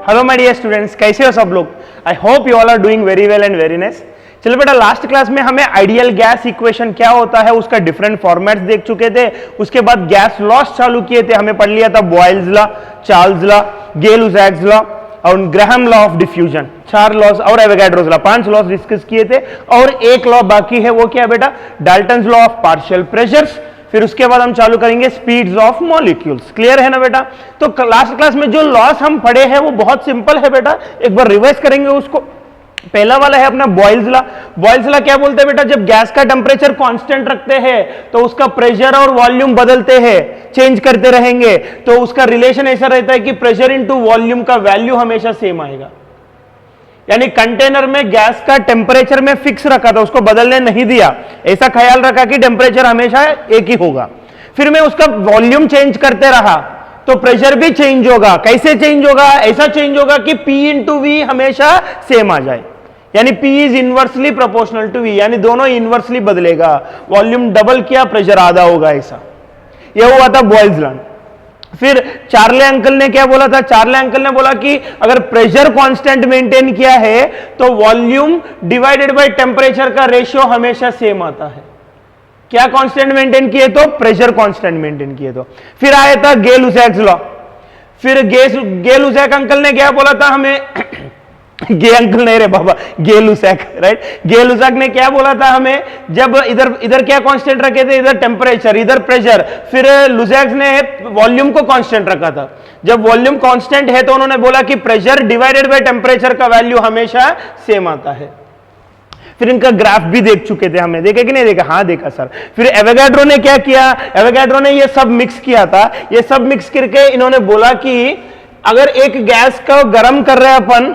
Hello my dear students, कैसे हो सब लोग। I hope you all are doing very well and very nice. चलो बेटा, लास्ट क्लास में हमें आइडियल गैस इक्वेशन क्या होता है उसका डिफरेंट फॉर्मेट्स देख चुके थे। उसके बाद गैस लॉस चालू किए थे, हमें पढ़ लिया था Boyle's law, Charles law, Gay-Lussac's law और Graham law of diffusion. 4 laws और एवोगाड्रोस लॉ, 5 लॉस डिस्कस किए थे और एक लॉ बाकी है, वो क्या है बेटा, Dalton's law of partial pressures. फिर उसके बाद हम चालू करेंगे स्पीड्स ऑफ मॉलिक्यूल्स। क्लियर है ना बेटा। तो लास्ट क्लास में जो लॉस हम पढ़े हैं वो बहुत सिंपल है बेटा, एक बार रिवाइज करेंगे उसको। पहला वाला है अपना बॉयल्स लॉ। बॉयल्स लॉ क्या बोलते हैं बेटा, जब गैस का टेम्परेचर कांस्टेंट रखते हैं तो उसका प्रेशर और वॉल्यूम बदलते हैं, चेंज करते रहेंगे, तो उसका रिलेशन ऐसा रहता है कि प्रेशर इनटू वॉल्यूम का वैल्यू हमेशा सेम आएगा। यानी कंटेनर में गैस का टेम्परेचर में फिक्स रखा था, उसको बदलने नहीं दिया, ऐसा ख्याल रखा कि टेम्परेचर हमेशा एक ही होगा। फिर मैं उसका वॉल्यूम चेंज करते रहा तो प्रेशर भी चेंज होगा। कैसे चेंज होगा, ऐसा चेंज होगा कि P इंटू वी हमेशा सेम आ जाए, यानी P is inversely proportional to V, यानी दोनों इनवर्सली बदलेगा। वॉल्यूम डबल किया, प्रेशर आधा होगा, ऐसा यह हुआ था बॉयल्स लॉ। फिर चार्ले अंकल ने क्या बोला था, चार्ले अंकल ने बोला कि अगर प्रेशर कांस्टेंट मेंटेन किया है तो वॉल्यूम डिवाइडेड बाय टेम्परेचर का रेशियो हमेशा सेम आता है। क्या कांस्टेंट मेंटेन किए तो, प्रेशर कांस्टेंट मेंटेन किए तो। फिर आया था गेल-लुसाक्स लॉ। फिर गेल-लुसाक अंकल ने क्या बोला था हमें गे अंकल नहीं रे बाबा, गेल-लुसाक, राइट। गेल-लुसाक ने क्या बोला था हमें, जब इधर क्या कांस्टेंट रखे थे, इधर टेम्परेचर इधर प्रेशर, फिर लुसाक ने वॉल्यूम को कांस्टेंट रखा था। जब वॉल्यूम कांस्टेंट है तो उन्होंने बोला कि प्रेशर डिवाइडेड बाय टेम्परेचर का वैल्यू हमेशा सेम आता है। फिर इनका ग्राफ भी देख चुके थे, हमने देखा कि नहीं देखा, हाँ देखा सर। फिर एवोगाड्रो ने क्या किया, एवोगाड्रो ने ये सब मिक्स किया था। ये सब मिक्स करके इन्होंने बोला कि अगर एक गैस को गर्म कर रहे हैं अपन,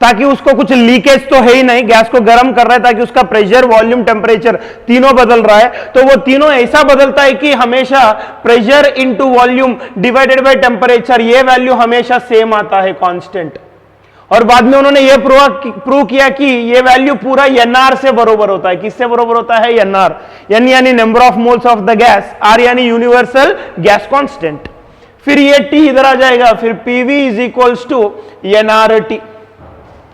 ताकि उसको कुछ लीकेज तो है ही नहीं, गैस को गर्म कर रहा है ताकि उसका प्रेशर वॉल्यूम टेम्परेचर तीनों बदल रहा है, तो वो तीनों ऐसा बदलता है कि हमेशा pressure into volume divided by temperature, ये वैल्यू हमेशा सेम आता है, कांस्टेंट। और बाद में उन्होंने ये प्रूव किया कि ये वैल्यू पूरा NR से बरोबर होता है। किससे बरोबर होता है, NR। N यानी number of moles of the gas, R यानी यूनिवर्सल गैस कांस्टेंट। फिर ये T इधर आ जाएगा, फिर PV is equals to NRT।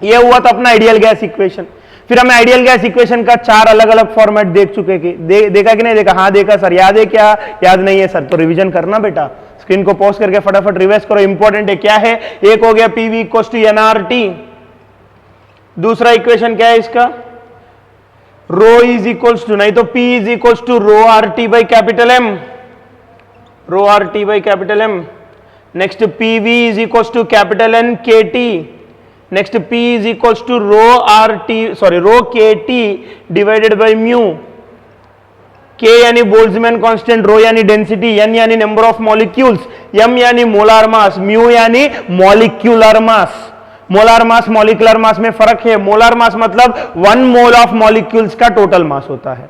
ये हुआ था अपना आइडियल गैस इक्वेशन। फिर हमें आइडियल गैस इक्वेशन का 4 अलग अलग फॉर्मेट देख चुके कि देखा कि नहीं देखा, हाँ देखा सर। याद है क्या, याद नहीं है सर तो रिवीजन करना बेटा, स्क्रीन को पॉज करके फटाफट रिवाइज करो, इंपॉर्टेंट है। क्या है, एक हो गया PV इक्वल्स टू NRT। दूसरा इक्वेशन क्या है इसका, रो इज इक्वल्स टू, नहीं तो P is equals to rho RT by capital M, rho RT by capital M। Next PV is equals to capital N KT। Next P is equals to rho KT divided by mu. K यानी Boltzmann constant, rho यानी density, N यानी number of molecules, M यानी molar mass, mu यानी molecular mass. Molar mass molecular mass में फर्क है। Molar mass मतलब 1 mole of molecules का टोटल मास होता है।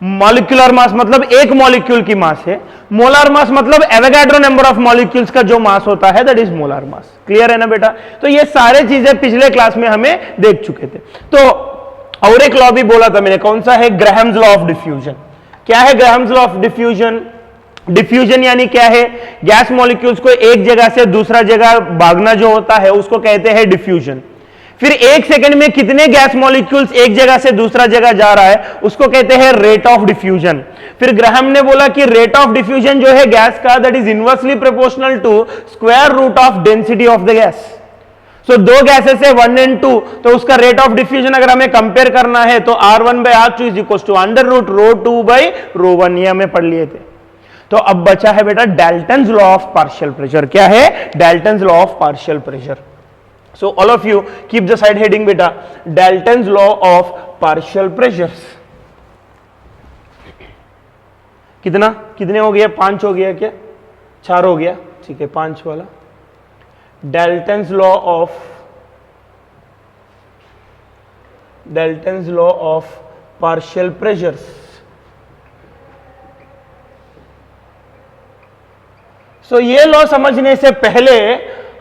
मॉलिक्यूलर मास मतलब एक मॉलिक्यूल की मास है। मोलार मास मतलब एवोगाड्रो नंबर ऑफ मॉलिक्यूल्स का जो मास होता है, that is molar mass. Clear है ना बेटा। तो ये सारे चीजें पिछले क्लास में हमें देख चुके थे। तो और एक लॉ भी बोला था मैंने, कौन सा है, ग्राहम्स लॉ ऑफ डिफ्यूजन। क्या है Graham's law of diffusion, diffusion यानी क्या है, गैस मॉलिक्यूल्स को एक जगह से दूसरा जगह भागना जो होता है उसको कहते हैं डिफ्यूजन। फिर एक सेकंड में कितने गैस मॉलिक्यूल्स एक जगह से दूसरा जगह जा रहा है उसको कहते हैं रेट ऑफ डिफ्यूजन। फिर ग्राहम ने बोला कि रेट ऑफ डिफ्यूजन जो है गैस का, that is inversely proportional to square root of density of the gas. So दो गैसेस है 1 and 2, तो उसका रेट ऑफ डिफ्यूजन अगर हमें कंपेयर करना है तो R1 by R2 is equal to under root ρ2 by ρ1, ये हमें पढ़ लिए थे। तो अब बचा है बेटा Dalton's law of partial pressure. क्या है, Dalton's law of partial pressure. So all of you keep the side heading बेटा, Dalton's law of partial pressures. कितने हो गया, 5 हो गया क्या, 4 हो गया, ठीक है 5 वाला। Dalton's law of partial pressures। सो ये लॉ समझने से पहले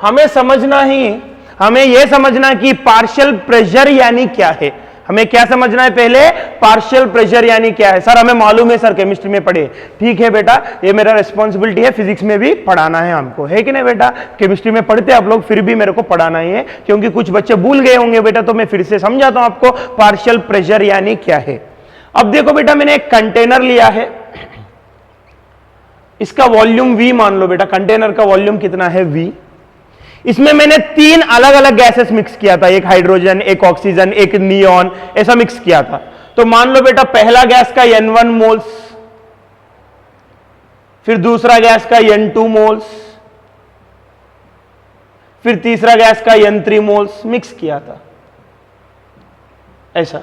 हमें यह समझना कि पार्शियल प्रेशर यानी क्या है। हमें क्या समझना है पहले, पार्शियल प्रेशर यानी क्या है। सर हमें मालूम है सर, केमिस्ट्री में पढ़े। ठीक है बेटा, ये मेरा रिस्पॉन्सिबिलिटी है, फिजिक्स में भी पढ़ाना है हमको, है कि नहीं बेटा। केमिस्ट्री में पढ़ते आप लोग, फिर भी मेरे को पढ़ाना ही है, क्योंकि कुछ बच्चे भूल गए होंगे बेटा, तो मैं फिर से समझाता हूं आपको पार्शियल प्रेशर यानी क्या है। अब देखो बेटा, मैंने एक कंटेनर लिया है, इसका वॉल्यूम V मान लो बेटा, कंटेनर का वॉल्यूम कितना है V। इसमें मैंने 3 अलग अलग गैसेस मिक्स किया था, एक हाइड्रोजन, एक ऑक्सीजन, एक नियॉन, ऐसा मिक्स किया था। तो मान लो बेटा, पहला गैस का N1 मोल्स, फिर दूसरा गैस का N2 मोल्स, फिर तीसरा गैस का N3 मोल्स मिक्स किया था ऐसा।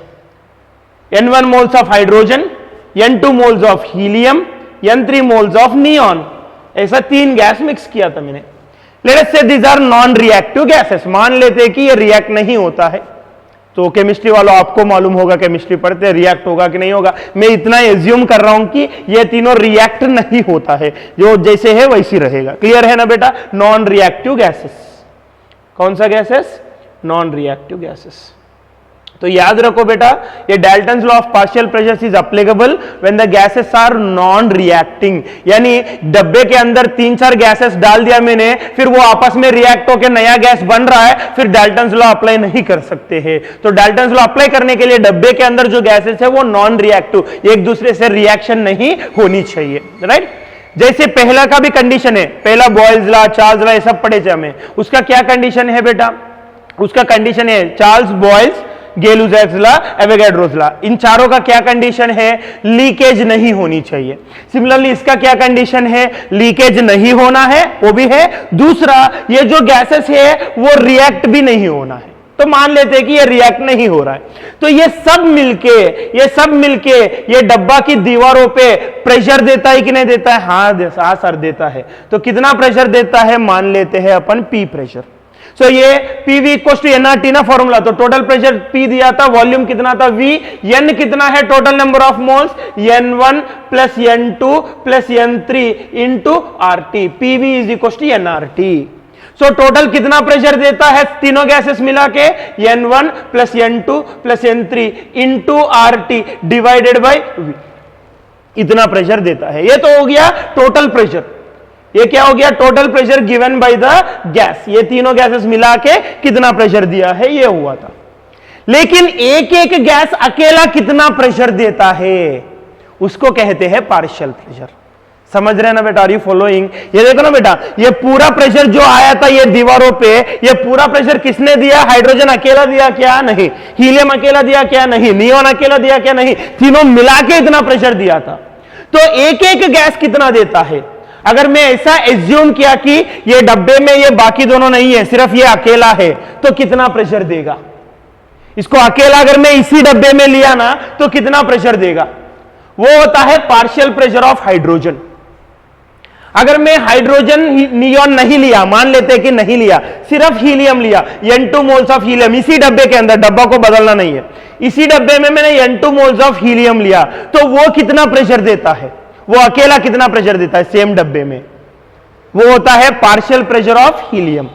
N1 moles of hydrogen, N2 moles of helium, N3 moles of neon, ऐसा 3 गैस मिक्स किया था मैंने। Let us say these are non reactive gases, मान लेते हैं कि ये रिएक्ट नहीं होता है। तो केमिस्ट्री वालों, आपको मालूम होगा, केमिस्ट्री पढ़ते हैं, रिएक्ट होगा कि नहीं होगा। मैं इतना एज्यूम कर रहा हूं कि ये तीनों रिएक्ट नहीं होता है, जो जैसे है वैसी रहेगा। क्लियर है ना बेटा। नॉन रिएक्टिव गैसेस, कौन सा गैसेस, नॉन रिएक्टिव गैसेस। तो याद रखो बेटा, ये Dalton's law of partial pressure is applicable when the gases are non reacting. यानी डब्बे के अंदर 3-4 गैसेस डाल दिया मैंने, फिर वो आपस में रिएक्ट होकर नया गैस बन रहा है, फिर डाल्टन्स लॉ अप्लाई नहीं कर सकते हैं। तो डाल्टन्स लॉ अप्लाई करने के लिए डब्बे के अंदर जो गैसेस है वो नॉन रिएक्टिव, एक दूसरे से रिएक्शन नहीं होनी चाहिए, राइट। जैसे पहला का भी कंडीशन है, पहला बॉयल्स लॉ, चार्ल्स लॉ, ये सब पढ़े थे हमें। उसका क्या कंडीशन है बेटा, उसका कंडीशन है Charles Boyle's, Gay Lussac's law, Avogadro's law. इन चारों का क्या कंडीशन है, लीकेज नहीं होनी चाहिए। सिमिलरली इसका क्या कंडीशन है, लीकेज नहीं होना है, वो भी है। दूसरा, ये जो गैसेस है वो रिएक्ट भी नहीं होना है। तो मान लेते हैं कि ये रिएक्ट नहीं हो रहा है। तो ये सब मिलके ये डब्बा की दीवारों पे प्रेशर देता है कि नहीं देता है, हाँ सर देता है। तो कितना प्रेशर देता है, मान लेते हैं अपन P प्रेशर। सो ये PV इक्वल्स टू nRT ना फॉर्मूला। तो टोटल प्रेशर P दिया था, वॉल्यूम कितना था V, N कितना है, total number of moles N1 plus N2 plus N3 into RT। PV is equals to nRT। So total कितना प्रेशर देता है तीनों गैसेस मिला के, N1 plus N2 plus N3 into RT divided by V, इतना pressure देता है। ये तो हो गया टोटल प्रेशर। ये क्या हो गया, total pressure given by the gas. ये तीनों गैसेस मिला के कितना प्रेशर दिया है, ये हुआ था। लेकिन एक एक गैस अकेला कितना प्रेशर देता है, उसको कहते हैं पार्शियल प्रेशर। समझ रहे ना बेटा, आर यू फॉलोइंग। ये देखो ना बेटा, ये पूरा प्रेशर जो आया था ये दीवारों पे, ये पूरा प्रेशर किसने दिया, हाइड्रोजन अकेला दिया क्या, नहीं। हीलियम अकेला दिया क्या, नहीं। नियॉन अकेला दिया क्या, नहीं। तीनों मिला के इतना प्रेशर दिया था। तो एक एक गैस कितना देता है। अगर मैं ऐसा एज्यूम किया कि ये डब्बे में ये बाकी दोनों नहीं है, सिर्फ ये अकेला है, तो कितना प्रेशर देगा। इसको अकेला अगर मैं इसी डब्बे में लिया ना, तो कितना प्रेशर देगा, वो होता है पार्शियल प्रेशर ऑफ हाइड्रोजन। अगर मैं हाइड्रोजन नियॉन नहीं लिया, मान लेते हैं कि नहीं लिया, सिर्फ हीलियम लिया, N2 मोल्स ऑफ हीलियम इसी डब्बे के अंदर, डब्बा को बदलना नहीं है, इसी डब्बे में मैंने N2 मोल्स ऑफ हीलियम लिया, तो वो कितना प्रेशर देता है, वो अकेला कितना प्रेशर देता है सेम डब्बे में, वो होता है पार्शियल प्रेशर ऑफ हीलियम।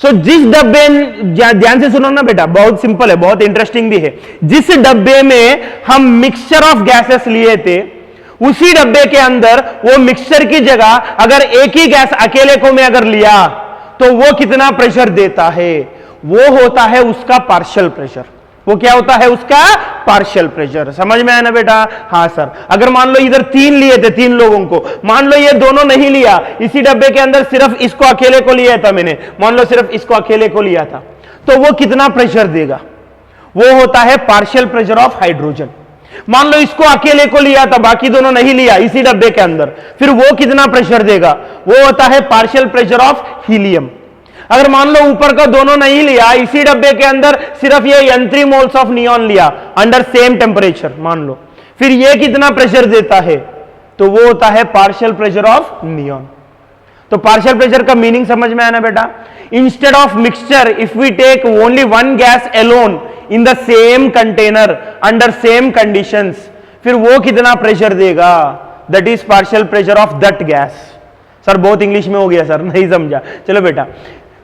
सो जिस डब्बे, ध्यान से सुनो ना बेटा, बहुत सिंपल है, बहुत इंटरेस्टिंग भी है। जिस डब्बे में हम मिक्सचर ऑफ गैसेस लिए थे, उसी डब्बे के अंदर वो मिक्सचर की जगह अगर एक ही गैस अकेले को मैं अगर लिया, तो वो कितना प्रेशर देता है, वो होता है उसका पार्शियल प्रेशर। वो क्या होता है, उसका पार्शियल प्रेशर। समझ में आया ना बेटा। हाँ सर, अगर मान लो इधर 3 लिए थे, 3 लोगों को, मान लो ये दोनों नहीं लिया, इसी डब्बे के अंदर सिर्फ इसको अकेले को लिया था मैंने, मान लो सिर्फ इसको अकेले को लिया था, तो वो कितना प्रेशर देगा, वो होता है पार्शियल प्रेशर ऑफ हाइड्रोजन। मान लो इसको अकेले को लिया था, बाकी दोनों नहीं लिया इसी डब्बे के अंदर, फिर वो कितना प्रेशर देगा, वो होता है पार्शियल प्रेशर ऑफ हीलियम। अगर मान लो ऊपर का दोनों नहीं लिया, इसी डब्बे के अंदर सिर्फ ये N3 मोल्स ऑफ नियॉन लिया अंडर सेम टेम्परेचर, मान लो, फिर ये कितना प्रेशर देता है, तो वो होता है पार्शियल प्रेशर ऑफ नियॉन। तो पार्शियल प्रेशर का मीनिंग समझ में आया ना बेटा। Instead of mixture, if we take only one gas alone in the same container under same conditions, फिर वो कितना प्रेशर देगा, that is partial pressure of that gas. Sir बहुत इंग्लिश में हो गया सर, नहीं समझा, चलो बेटा।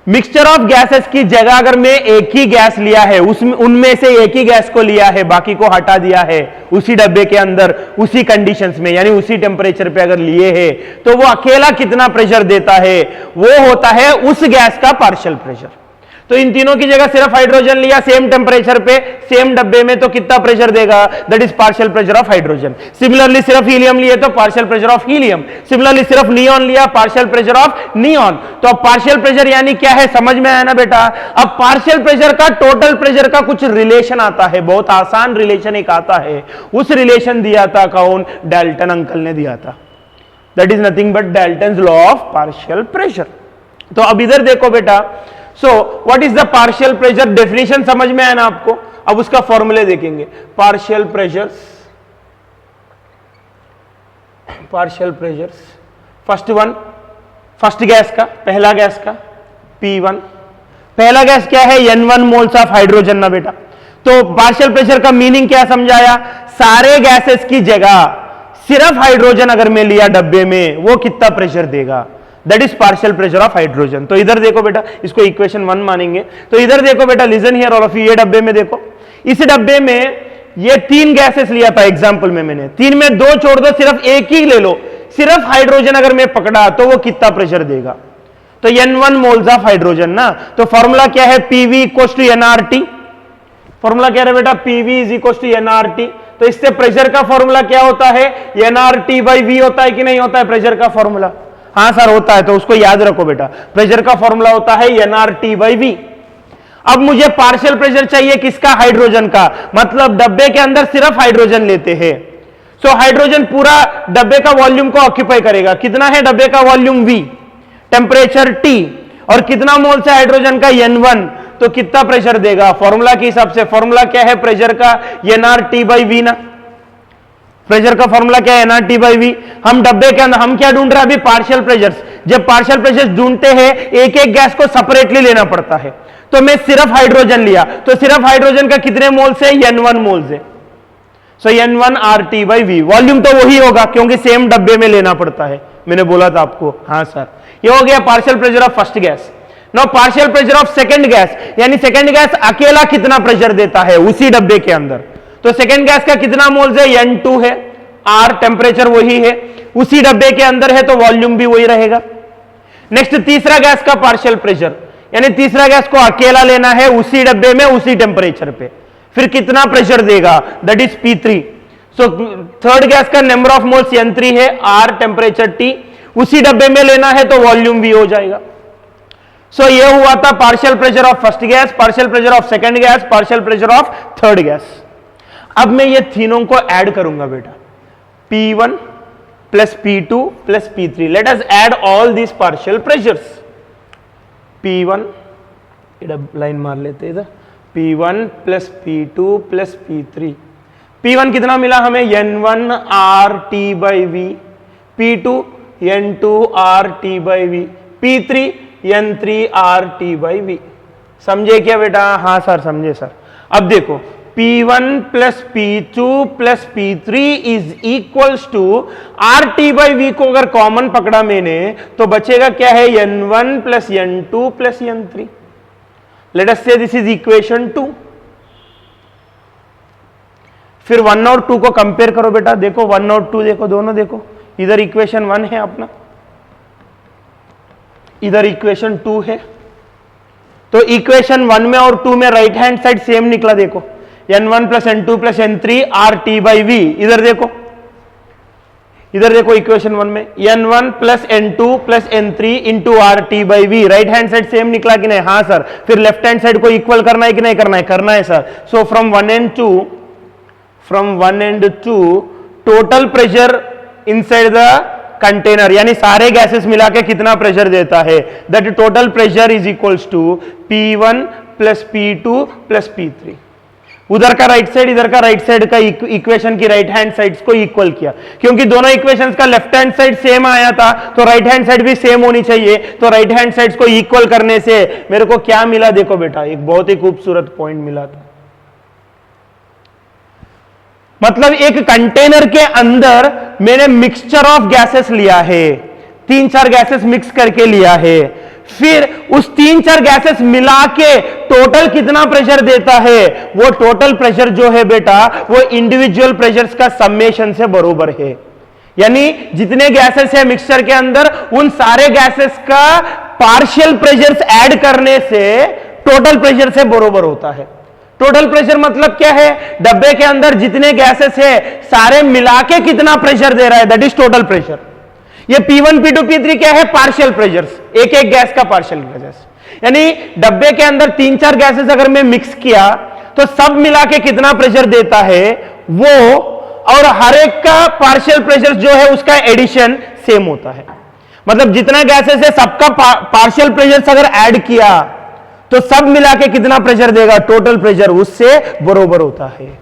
मिक्सचर ऑफ गैसेस की जगह अगर मैं एक ही गैस लिया है, उसमें उनमें से एक ही गैस को लिया है, बाकी को हटा दिया है, उसी डब्बे के अंदर उसी कंडीशंस में यानी उसी टेम्परेचर पे अगर लिए हैं, तो वो अकेला कितना प्रेशर देता है, वो होता है उस गैस का पार्शियल प्रेशर। तो इन तीनों की जगह सिर्फ हाइड्रोजन लिया सेम टेम्परेचर पे सेम डब्बे में, तो कितना प्रेशर देगा, that is partial pressure of hydrogen. Similarly सिर्फ हीलियम लिए तो partial pressure of helium, similarly सिर्फ नियॉन लिया पार्शियल प्रेशर ऑफ नियॉन। तो अब पार्शियल प्रेशर यानी क्या है, समझ में आया ना बेटा। अब पार्शियल प्रेशर का टोटल प्रेशर का कुछ रिलेशन आता है, बहुत आसान रिलेशन एक आता है। उस रिलेशन दिया था कौन, डाल्टन अंकल ने दिया था, that is nothing but Dalton's law of partial pressure. तो अब इधर देखो बेटा, so what is the partial pressure, definition समझ में आया ना आपको। अब उसका फॉर्मूले देखेंगे, partial pressures, first one, first gas का, पहला गैस का P1, पहला गैस क्या है, N1 मोल्स ऑफ हाइड्रोजन ना बेटा। तो पार्शियल प्रेशर का मीनिंग क्या समझाया, सारे गैसेस की जगह सिर्फ हाइड्रोजन अगर मैं लिया डब्बे में, वो कितना प्रेशर देगा, that is partial pressure of hydrogen. तो इधर देखो बेटा, इसको इक्वेशन 1 मानेंगे। तो इधर देखो बेटा, listen here all of you, ये डब्बे में देखो, इस डब्बे में ये 3 गैसेस लिया था एग्जांपल में मैंने, 3 में 2 छोड़ दो, सिर्फ एक ही ले लो, सिर्फ हाइड्रोजन अगर मैं पकड़ा तो वो कितना प्रेशर देगा, तो N1 मोल्स ऑफ हाइड्रोजन ना। तो फॉर्मूला क्या है, PV equals to NRT, formula क्या है बेटा, PV is equals to NRT। तो इससे प्रेशर का फॉर्मूला क्या होता है, NRT/V होता है कि नहीं होता है प्रेशर का फॉर्मूला, हाँ सर होता है, तो उसको याद रखो बेटा, प्रेशर का फॉर्मूला होता है NRT/V। अब मुझे पार्शियल प्रेशर चाहिए किसका, हाइड्रोजन का, मतलब डब्बे के अंदर सिर्फ हाइड्रोजन लेते हैं। सो हाइड्रोजन पूरा डब्बे का वॉल्यूम को ऑक्यूपाई करेगा, कितना है डब्बे का वॉल्यूम V, टेम्परेचर T, और कितना मोल्स है हाइड्रोजन का N1, तो कितना प्रेशर देगा, फॉर्मूला के हिसाब से। फॉर्मूला क्या है प्रेशर का, NRT/V ना, प्रेशर का फॉर्मूला क्या है, NRT/V। हम डब्बे के अंदर हम क्या ढूंढ रहे हैं अभी, पार्शियल प्रेशर्स। जब पार्शियल प्रेशर्स ढूंढते हैं, एक एक गैस को सेपरेटली लेना पड़ता है। तो मैं सिर्फ हाइड्रोजन लिया, तो सिर्फ हाइड्रोजन का कितने मोल्स है, N1 मोल्स है। सो N1RT/V, वॉल्यूम तो वही होगा क्योंकि सेम डब्बे में लेना पड़ता है, मैंने बोला था आपको, हाँ सर। ये हो गया partial pressure of first gas. Now partial pressure of second gas, यानी सेकंड गैस अकेला कितना प्रेशर देता है उसी डब्बे के अंदर। तो सेकंड गैस का कितना मोल्स है, N2 है, R टेम्परेचर वही है, उसी डब्बे के अंदर है, तो वॉल्यूम भी वही रहेगा। नेक्स्ट तीसरा गैस का पार्शियल प्रेशर, यानी तीसरा गैस को अकेला लेना है उसी डब्बे में उसी टेम्परेचर पे, फिर कितना प्रेशर देगा, that is P3। So third gas का नंबर ऑफ मोल्स N3 है, R टेम्परेचर T, उसी डब्बे में लेना है तो वॉल्यूम भी हो जाएगा। सो ये हुआ था partial pressure of first gas, partial pressure of second gas, partial pressure of third gas. अब मैं ये तीनों को ऐड करूंगा बेटा, P1 plus P2 plus P3. Let us add all these partial pressures. P1, line मार लेते इधर, P1 plus P2 plus P3. P1 कितना मिला हमें, N1RT/V, P2 N2RT/V, P3 N3RT/V। समझे क्या बेटा, हाँ सर समझे सर। अब देखो P1 plus P2 plus P3 is equals to RT/V को अगर कॉमन पकड़ा मैंने तो बचेगा क्या है, N1 plus N2 plus N3। Late us से दिस इज इक्वेशन 2। फिर 1 और 2 को कंपेयर करो बेटा, देखो 1 और 2 देखो, दोनों देखो, इधर इक्वेशन 1 है अपना, इधर इक्वेशन 2 है। तो इक्वेशन 1 में और 2 में राइट हैंड साइड सेम निकला, देखो N1 plus N2 plus N3 RT/V। इधर देखो, इधर देखो इक्वेशन 1 में N1 plus N2 plus N3 into RT/V, right hand side same निकला कि नहीं, हाँ सर। फिर लेफ्ट हैंड साइड को इक्वल करना है कि नहीं करना है, करना है sir. So from 1 and 2 total pressure inside the container, यानी सारे गैसेस मिला के कितना प्रेशर देता है, that total pressure is equals to P1 plus P2 plus P3। उधर का राइट साइड इधर का राइट साइड का इक्वेशन की राइट हैंड साइड्स को इक्वल किया, क्योंकि दोनों इक्वेशंस का लेफ्ट हैंड साइड सेम आया था तो राइट हैंड साइड भी सेम होनी चाहिए। तो राइट हैंड साइड्स को इक्वल करने से मेरे को क्या मिला, देखो बेटा एक बहुत ही खूबसूरत पॉइंट मिला था। मतलब एक कंटेनर के अंदर मैंने मिक्सचर ऑफ गैसेस लिया है, 3-4 गैसेस मिक्स करके लिया है, फिर उस 3-4 गैसेस मिला के टोटल कितना प्रेशर देता है, वो टोटल प्रेशर जो है बेटा वो इंडिविजुअल प्रेशर्स का समेशन से बराबर है। यानी जितने गैसेस है मिक्सचर के अंदर उन सारे गैसेस का पार्शियल प्रेशर्स ऐड करने से टोटल प्रेशर से बराबर होता है। टोटल प्रेशर मतलब क्या है, डब्बे के अंदर जितने गैसेस है सारे मिला के कितना प्रेशर दे रहा है, दैट इज टोटल प्रेशर। ये P1 P2 P3 क्या है, पार्शियल प्रेशर्स, एक एक गैस का पार्शियल प्रेशर्स। यानी डब्बे के अंदर 3-4 गैसेस अगर मैं मिक्स किया तो सब मिला के कितना प्रेशर देता है वो, और हर एक का पार्शियल प्रेशर जो है उसका एडिशन सेम होता है। मतलब जितना गैसेस है सबका पार्शियल प्रेशर अगर ऐड किया तो सब मिला के कितना प्रेशर देगा, टोटल प्रेशर उससे बराबर होता है।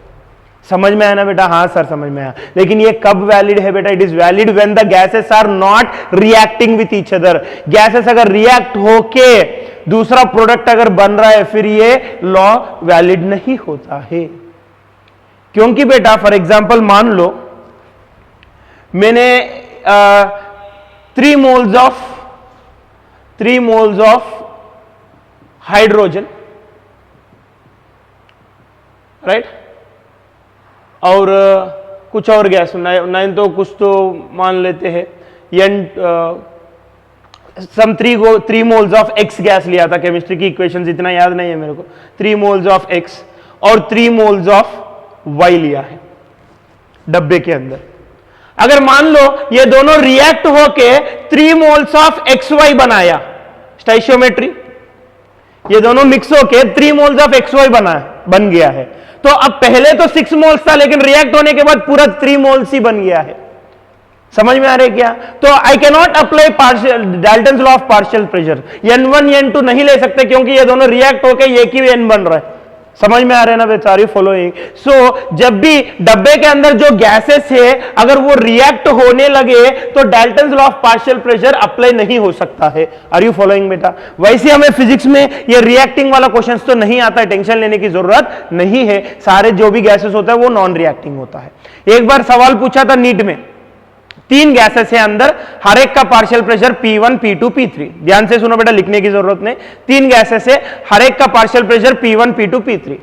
समझ में आया ना बेटा? हाँ सर समझ में आया। लेकिन ये कब वैलिड है बेटा? It is valid when the gases are not reacting with each other. Gases अगर रिएक्ट होके दूसरा प्रोडक्ट अगर बन रहा है फिर ये लॉ वैलिड नहीं होता है। क्योंकि बेटा फॉर एग्जांपल मान लो मैंने 3 मोल्स ऑफ हाइड्रोजन, राइट, और कुछ और गैस नाइन तो कुछ तो मान लेते हैं सम 3 मोल्स ऑफ एक्स गैस लिया था। केमिस्ट्री की इक्वेशंस इतना याद नहीं है मेरे को। 3 मोल्स ऑफ एक्स और 3 मोल्स ऑफ वाई लिया है डब्बे के अंदर। अगर मान लो ये दोनों रिएक्ट होके 3 मोल्स ऑफ एक्स वाई बनाया, स्टोइचियोमेट्री, ये दोनों मिक्स होके 3 मोल्स ऑफ एक्स वाई बन गया है। तो अब पहले तो 6 मोल्स था लेकिन रिएक्ट होने के बाद पूरा 3 मोल्स ही बन गया है। समझ में आ रहा है क्या? तो I can not apply partial Dalton's law of partial pressure. N1 N2 नहीं ले सकते क्योंकि ये दोनों रिएक्ट होके एक ही N बन रहा है। समझ में आ रहा है ना बेचारी? फॉलोइंग। सो जब भी डब्बे के अंदर जो गैसेस है अगर वो रिएक्ट होने लगे तो Dalton's law of partial pressure apply नहीं हो सकता है। आर यू फॉलोइंग बेटा? वैसे हमें फिजिक्स में ये रिएक्टिंग वाला क्वेश्चन तो नहीं आता है, टेंशन लेने की जरूरत नहीं है। सारे जो भी गैसेस होता है वो नॉन रिएक्टिंग होता है। एक बार सवाल पूछा था नीट में, 3 गैसेस है अंदर, हर एक का partial pressure P1 P2 P3। ध्यान से सुनो बेटा, लिखने की जरूरत नहीं। 3 गैसेस है, हर एक का partial pressure P1 P2 P3।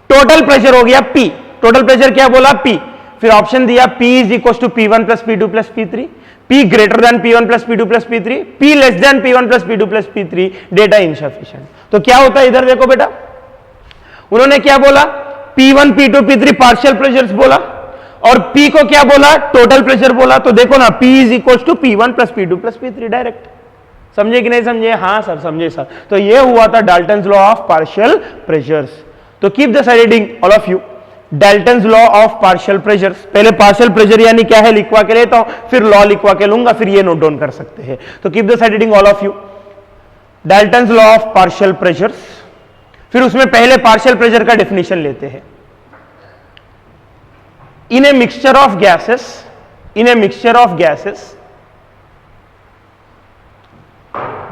Total pressure हो गया P। टोटल प्रेशर क्या बोला? P। फिर ऑप्शन दिया P is equal to P1 plus P2 plus P3, P greater than P1 plus P2 plus P3, P less than P1 plus P2 plus P3, data insufficient. तो क्या होता है इधर देखो बेटा, उन्होंने क्या बोला? P1 P2 P3 partial pressures बोला और P को क्या बोला? टोटल प्रेशर बोला। तो देखो ना, P is equal to P1 plus P2 plus P3 direct. समझे कि नहीं समझे? हाँ सर समझे सर। तो ये हुआ था Dalton's law of partial pressures. तो keep the side reading all of you. Dalton's law of partial pressures, पहले पार्शियल प्रेशर यानी क्या है लिखवा के लेता हूं, फिर लॉ लिखवा के लूंगा, फिर ये नोट डाउन कर सकते हैं। तो keep the side reading all of you. Dalton's law of partial pressures, फिर उसमें पहले पार्शियल प्रेशर का डेफिनेशन लेते हैं। In a mixture of gases,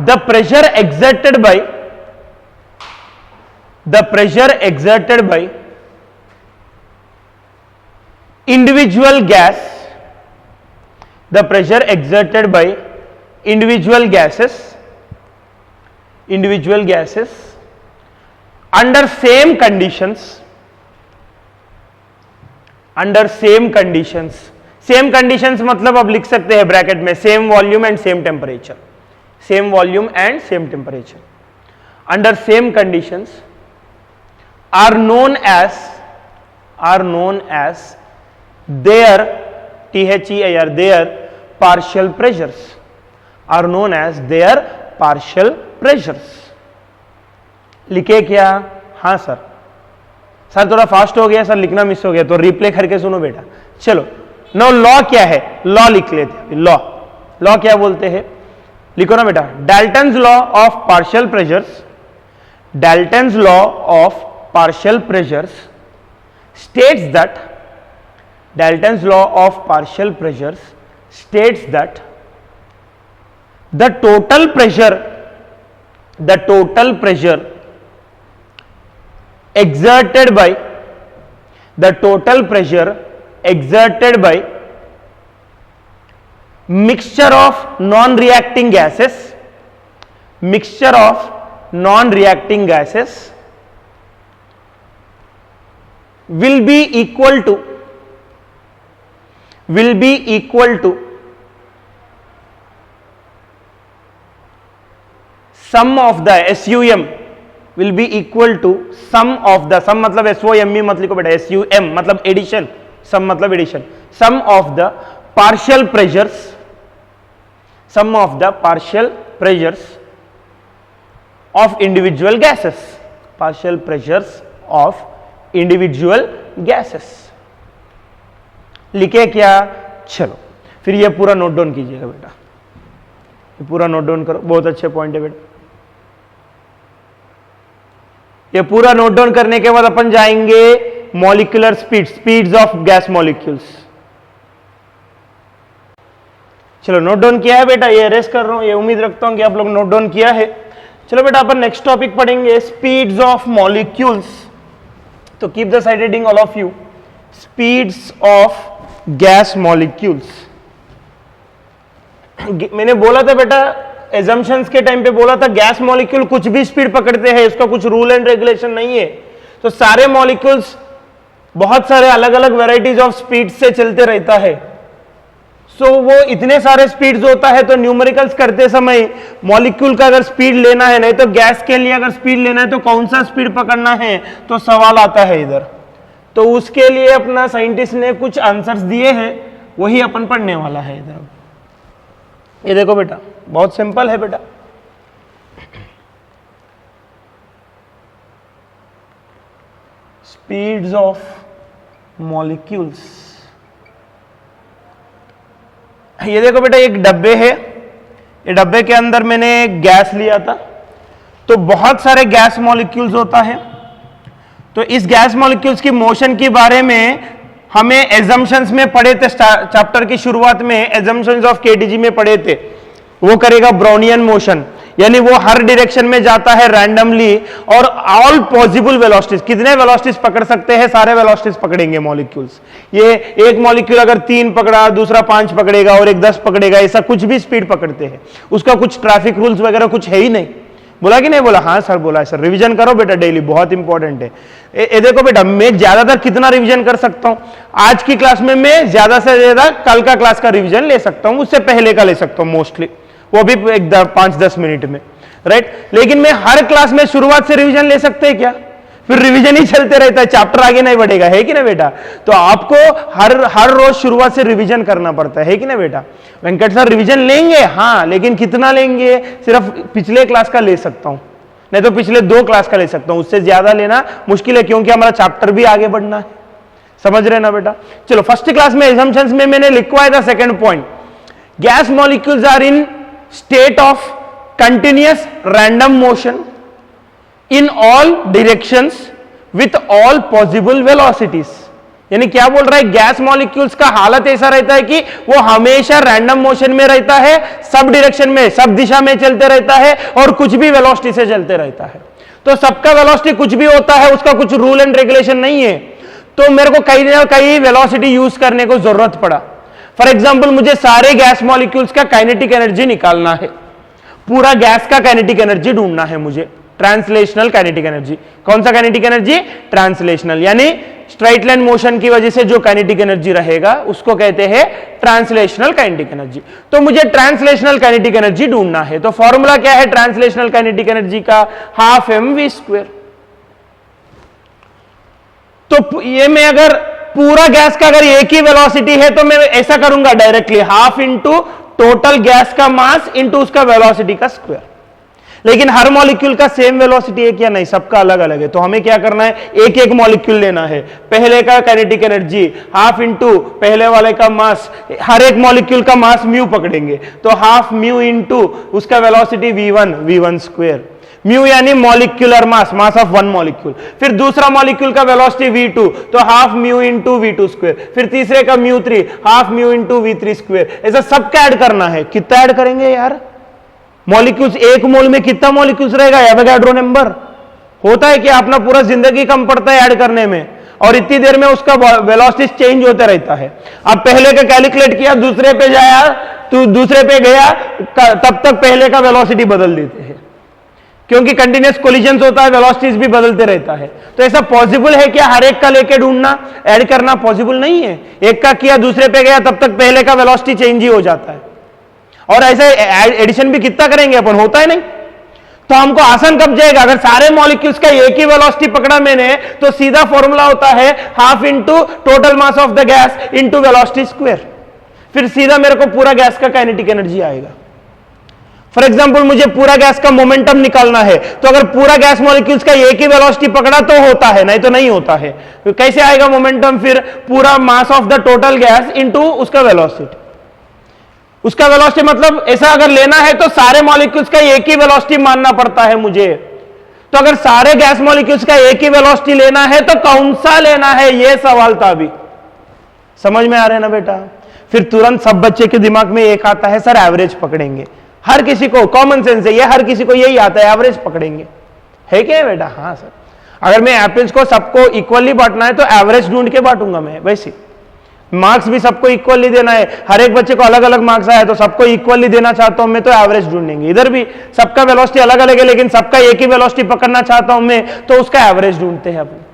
the pressure exerted by individual gas, the pressure exerted by individual gases under same conditions, same conditions मतलब अब लिख सकते हैं ब्रैकेट में same volume and same temperature, under same conditions are known as their THER their partial pressures, are known as their partial pressures. लिखे क्या? हाँ sir थोड़ा फास्ट हो गया सर, लिखना मिस हो गया, तो रिप्ले करके सुनो बेटा। चलो नो, लॉ क्या है? लॉ लिख लेते हैं। लॉ क्या बोलते हैं? लिखो ना बेटा। Dalton's law of partial pressures, Dalton's law of partial pressures states that, Dalton's law of partial pressures states that the total pressure exerted by mixture of non-reacting gases mixture of non reacting gases will be equal to sum of the SUM will be equal to sum of the, sum मतलब SOME मत लिखो बेटा, SUM मतलब addition, sum मतलब addition, sum of the partial pressures, sum of the partial pressures of individual gases, partial pressures of individual gases. लिखे क्या? चलो फिर ये पूरा नोट डाउन कीजिएगा बेटा, ये पूरा नोट डाउन करो, बहुत अच्छे पॉइंट है बेटा। ये पूरा नोट डाउन करने के बाद अपन जाएंगे molecular speeds of gas molecules. चलो नोट डाउन किया है बेटा, ये अरेस्ट कर रहा हूं, ये उम्मीद रखता हूं कि आप लोग नोट डाउन किया है। चलो बेटा अपन नेक्स्ट टॉपिक पढ़ेंगे, स्पीड्स ऑफ मॉलिक्यूल्स। तो keep the side reading all of you, speeds of gas molecules. मैंने बोला था बेटा, एजम्पशंस के टाइम पे बोला था गैस मॉलिक्यूल कुछ भी स्पीड पकड़ते हैं, इसका कुछ रूल एंड रेगुलेशन नहीं है। तो सारे मॉलिक्यूल्स बहुत सारे अलग अलग वेराइटीज ऑफ स्पीड से चलते रहता है। सो वो इतने सारे स्पीड्स होता है, तो न्यूमेरिकल्स करते समय मॉलिक्यूल का अगर स्पीड लेना है, नहीं तो गैस के लिए अगर स्पीड लेना है तो कौन सा स्पीड पकड़ना है, तो सवाल आता है इधर। तो उसके लिए अपना साइंटिस्ट ने कुछ आंसर्स दिए हैं, वही अपन पढ़ने वाला है इधर। ये देखो बेटा, बहुत सिंपल है बेटा। Speeds of molecules. ये देखो बेटा, एक डब्बे है, ये डब्बे के अंदर मैंने गैस लिया था, तो बहुत सारे गैस मॉलिक्यूल्स होता है। तो इस गैस मॉलिक्यूल्स की मोशन के बारे में हमें एजम्पशंस में पढ़े थे, चैप्टर की शुरुआत में एजम्पशंस ऑफ केटीजी में पढ़े थे। वो करेगा ब्राउनियन मोशन, यानी वो हर डायरेक्शन में जाता है रैंडमली, और ऑल पॉसिबल वेलोसिटीज, कितने वेलोसिटीज पकड़ सकते हैं, सारे वेलोसिटीज पकड़ेंगे मॉलिक्यूल्स। ये एक मॉलिक्यूल अगर 3 पकड़ा, दूसरा 5 पकड़ेगा और एक 10 पकड़ेगा, ऐसा कुछ भी स्पीड पकड़ते हैं। उसका कुछ ट्रैफिक रूल्स वगैरह कुछ है ही नहीं। बोला कि नहीं बोला? हाँ सर बोला है सर। रिवीजन करो बेटा डेली, बहुत इंपॉर्टेंट है। ये देखो बेटा, मैं ज्यादातर कितना रिवीजन कर सकता हूं आज की क्लास में? मैं ज्यादा से ज्यादा कल का क्लास का रिवीजन ले सकता हूं, उससे पहले का ले सकता हूं मोस्टली, वो भी 5-10 मिनट में, राइट। लेकिन मैं हर क्लास में शुरुआत से रिवीजन ले सकते हैं क्या? फिर रिवीजन ही चलते रहता है, चैप्टर आगे नहीं बढ़ेगा, है कि ना बेटा? तो आपको हर रोज शुरुआत से रिवीजन करना पड़ता है कि ना बेटा? वेंकट सर रिवीजन लेंगे, हाँ, लेकिन कितना लेंगे? सिर्फ पिछले क्लास का ले सकता हूं, नहीं तो पिछले 2 क्लास का ले सकता हूं, उससे ज्यादा लेना मुश्किल है, क्योंकि हमारा चैप्टर भी आगे बढ़ना है। समझ रहे ना बेटा? चलो फर्स्ट क्लास में एजम्पशंस में मैंने लिखवाया था second point, gas molecules are in state of continuous random motion in all directions with all possible velocities। यानी क्या बोल रहा है? गैस मॉलिक्यूल्स का हालत ऐसा रहता है कि वो हमेशा रैंडम मोशन में रहता है, सब डायरेक्शन में, सब दिशा में चलते रहता है, और कुछ भी वेलोसिटी से चलते रहता है। तो सबका वेलोसिटी कुछ भी होता है, उसका कुछ रूल एंड रेगुलेशन नहीं है। तो मेरे को कहीं ना कहीं वेलोसिटी यूज करने को जरूरत पड़ा। फॉर एग्जाम्पल, मुझे सारे गैस मॉलिक्यूल्स का काइनेटिक एनर्जी निकालना है, पूरा गैस का काइनेटिक एनर्जी ढूंढना है मुझे, ट्रांसलेशनल काइनेटिक एनर्जी। कौन सा काइनेटिक एनर्जी? ट्रांसलेशनल, यानी स्ट्रेट लाइन मोशन की वजह से जो काइनेटिक एनर्जी रहेगा उसको कहते हैं ट्रांसलेशनल काइनेटिक एनर्जी। तो मुझे ट्रांसलेशनल काइनेटिक एनर्जी ढूंढना है, तो फॉर्मूला क्या है ट्रांसलेशनल काइनेटिक एनर्जी का? ½ mv²। तो ये मैं अगर पूरा गैस का अगर एक ही वेलोसिटी है तो मैं ऐसा करूंगा डायरेक्टली, ½ इंटू टोटल गैस का मास इंटू उसका वेलोसिटी का स्क्वायर। लेकिन हर मॉलिक्यूल का सेम वेलोसिटी है क्या? नहीं, सबका अलग अलग है। तो हमें क्या करना है? एक एक मॉलिक्यूल लेना है, पहले का काइनेटिक एनर्जी ½ इंटू पहले वाले का मास, हर एक मॉलिक्यूल का मास म्यू पकड़ेंगे, तो ½ म्यू इंटू उसका वेलोसिटी v1 म्यू यानी molecular mass, mass of one molecule. फिर दूसरा मॉलिक्यूल का वेलोसिटी v2, तो ½ म्यू इंटू v2²। फिर तीसरे का μ3, ½ म्यू इंटू v3²। ऐसा सबका ऐड करना है। कितना ऐड करेंगे यार? मॉलिक्यूल्स, एक मोल में कितना मॉलिक्यूल्स रहेगा? एवोगाड्रो नंबर होता है कि अपना पूरा जिंदगी कम पड़ता है ऐड करने में, और इतनी देर में उसका वेलोसिटी चेंज होता रहता है। अब पहले का कैलकुलेट किया, दूसरे पे जाया, तो दूसरे पे गया, तब तक पहले का वेलोसिटी बदल देते हैं। क्योंकि कंटिन्यूअस कोलिजन होता है, वेलोसिटीज भी बदलते रहता है। तो ऐसा पॉसिबल है क्या हर एक का लेके ढूंढना, ऐड करना पॉसिबल नहीं है। एक का किया दूसरे पे गया, तब तक पहले का वेलोसिटी चेंज ही हो जाता है। और ऐसे एडिशन भी कितना करेंगे अपन, होता है नहीं। तो हमको आसान कब जाएगा, अगर सारे मॉलिक्यूल्स का एक ही वेलोसिटी पकड़ा मैंने, तो सीधा फॉर्मूला होता है half into total mass of the gas into velocity square. फिर सीधा मेरे को पूरा गैस का काइनेटिक एनर्जी आएगा। फॉर एग्जाम्पल मुझे पूरा गैस का मोमेंटम निकालना है, तो अगर पूरा गैस मॉलिक्यूल्स का एक ही वेलोसिटी पकड़ा तो होता है, नहीं तो नहीं होता है। तो कैसे आएगा मोमेंटम, फिर पूरा mass of the total gas into उसका वेलोसिटी। उसका वेलोसिटी मतलब ऐसा अगर लेना है तो सारे मॉलिक्यूल्स का एक ही वेलोसिटी मानना पड़ता है मुझे। तो अगर सारे गैस मॉलिक्यूल्स का एक ही वेलोसिटी लेना है तो कौन सा लेना है, यह सवाल था। अभी समझ में आ रहा है ना बेटा। फिर तुरंत सब बच्चे के दिमाग में एक आता है, सर एवरेज पकड़ेंगे। हर किसी को कॉमन सेंस है, ये हर किसी को यही आता है, एवरेज पकड़ेंगे। है क्या बेटा? हाँ सर, अगर मैं एप्पल्स को सबको इक्वली बांटना है तो एवरेज ढूंढ के बांटूंगा मैं। वैसे मार्क्स भी सबको इक्वली देना है, हर एक बच्चे को अलग अलग मार्क्स आए तो सबको इक्वली देना चाहता हूं मैं, तो एवरेज ढूंढेंगे। इधर भी सबका वेलोसिटी अलग अलग है, लेकिन सबका एक ही वेलोसिटी पकड़ना चाहता हूं मैं, तो उसका एवरेज ढूंढते हैं अपन।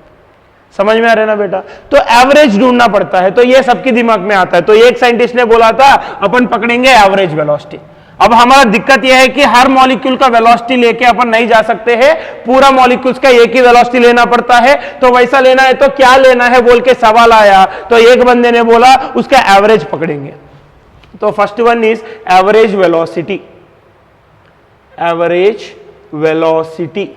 समझ में आ रहा है ना बेटा। तो एवरेज ढूंढना पड़ता है, तो ये सबके दिमाग में आता है। तो एक साइंटिस्ट ने बोला था अपन पकड़ेंगे एवरेज वेलोसिटी। अब हमारा दिक्कत यह है कि हर मॉलिक्यूल का वेलोसिटी लेके अपन नहीं जा सकते हैं, पूरा मॉलिक्यूल्स का एक ही वेलोसिटी लेना पड़ता है। तो वैसा लेना है तो क्या लेना है बोल के सवाल आया, तो एक बंदे ने बोला उसका एवरेज पकड़ेंगे। तो first one is average velocity. Average velocity,